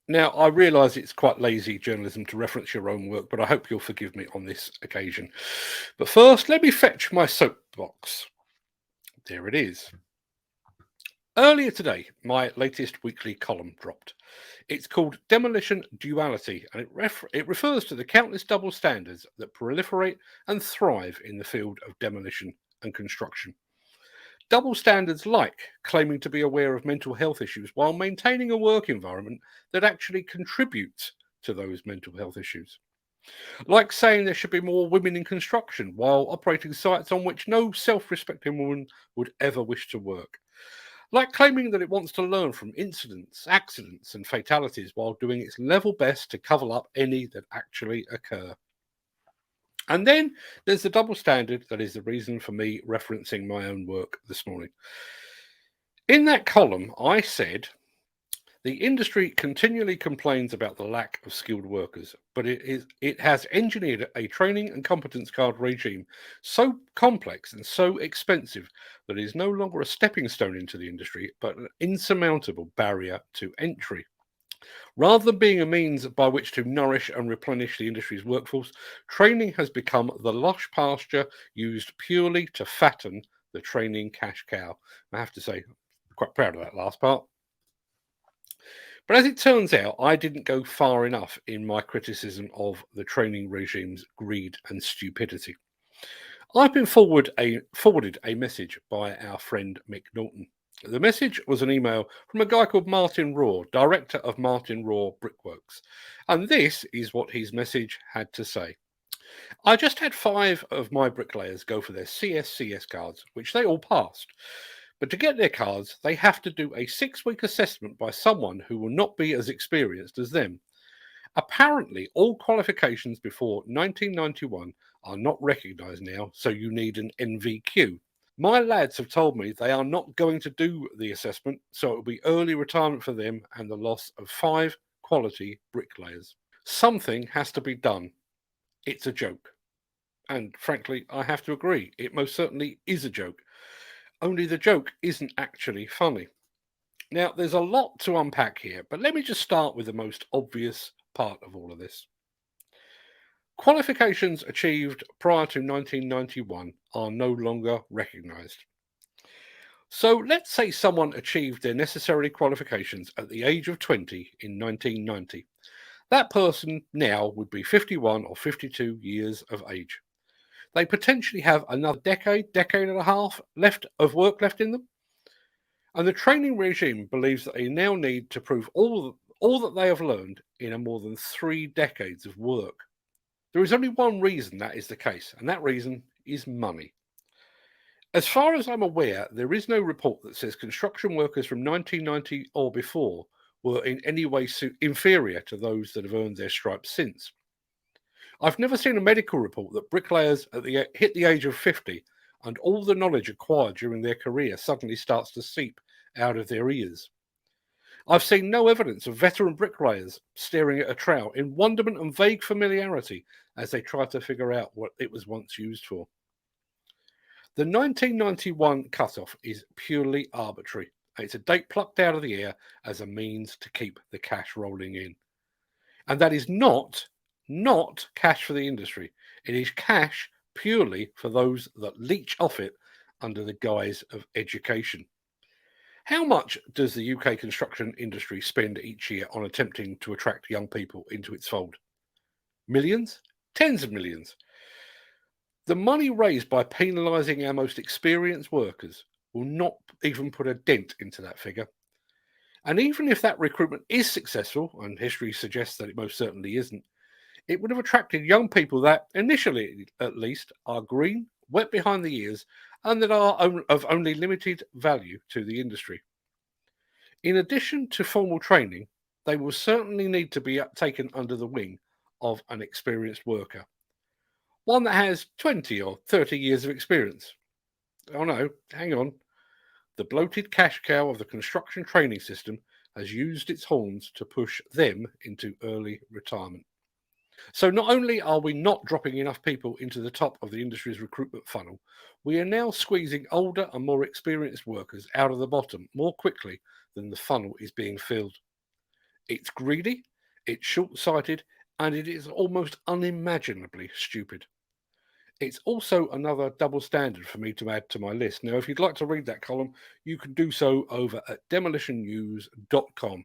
Now, I realise it's quite lazy journalism to reference your own work, but I hope you'll forgive me on this occasion. But first, let me fetch my soapbox. There it is. Earlier today, my latest weekly column dropped. It's called Demolition Duality, and it refers to the countless double standards that proliferate and thrive in the field of demolition and construction. Double standards like claiming to be aware of mental health issues while maintaining a work environment that actually contributes to those mental health issues. Like saying there should be more women in construction while operating sites on which no self respecting woman would ever wish to work. Like claiming that it wants to learn from incidents, accidents, and fatalities while doing its level best to cover up any that actually occur. And then there's the double standard that is the reason for me referencing my own work this morning. In that column, I said the industry continually complains about the lack of skilled workers, but it has engineered a training and competence card regime so complex and so expensive that it is no longer a stepping stone into the industry, but an insurmountable barrier to entry. Rather than being a means by which to nourish and replenish the industry's workforce, training has become the lush pasture used purely to fatten the training cash cow. I have to say, quite proud of that last part. But as it turns out, I didn't go far enough in my criticism of the training regime's greed and stupidity. I've been forwarded a message by our friend Mick Norton. The message was an email from a guy called Martin Raw, director of Martin Raw Brickworks. And this is what his message had to say. I just had 5 of my bricklayers go for their CSCS cards, which they all passed. But to get their cards, they have to do a 6-week assessment by someone who will not be as experienced as them. Apparently, all qualifications before 1991 are not recognised now, so you need an NVQ. My lads have told me they are not going to do the assessment, so it will be early retirement for them and the loss of 5 quality bricklayers. Something has to be done. It's a joke. And frankly, I have to agree, it most certainly is a joke. Only the joke isn't actually funny. Now, there's a lot to unpack here, but let me just start with the most obvious part of all of this. Qualifications achieved prior to 1991 are no longer recognised. So let's say someone achieved their necessary qualifications at the age of 20 in 1990. That person now would be 51 or 52 years of age. They potentially have another decade and a half work left in them. And the training regime believes that they now need to prove all that they have learned in a more than 3 decades of work. There is only one reason that is the case, and that reason is money. As far as I'm aware, there is no report that says construction workers from 1990 or before were in any way inferior to those that have earned their stripes since. I've never seen a medical report that bricklayers hit the age of 50 and all the knowledge acquired during their career suddenly starts to seep out of their ears. I've seen no evidence of veteran bricklayers staring at a trowel in wonderment and vague familiarity as they try to figure out what it was once used for. The 1991 cutoff is purely arbitrary. It's a date plucked out of the air as a means to keep the cash rolling in. And that is not cash for the industry. It is cash purely for those that leech off it under the guise of education. How much does the UK construction industry spend each year on attempting to attract young people into its fold? Millions? Tens of millions. The money raised by penalising our most experienced workers will not even put a dent into that figure. And even if that recruitment is successful, and history suggests that it most certainly isn't, it would have attracted young people that, initially at least, are green, wet behind the ears, and that are of only limited value to the industry. In addition to formal training, they will certainly need to be taken under the wing of an experienced worker. One that has 20 or 30 years of experience. Oh no, hang on. The bloated cash cow of the construction training system has used its horns to push them into early retirement. So not only are we not dropping enough people into the top of the industry's recruitment funnel, we are now squeezing older and more experienced workers out of the bottom more quickly than the funnel is being filled. It's greedy, it's short-sighted, and it is almost unimaginably stupid. It's also another double standard for me to add to my list. Now, if you'd like to read that column, you can do so over at demolitionnews.com.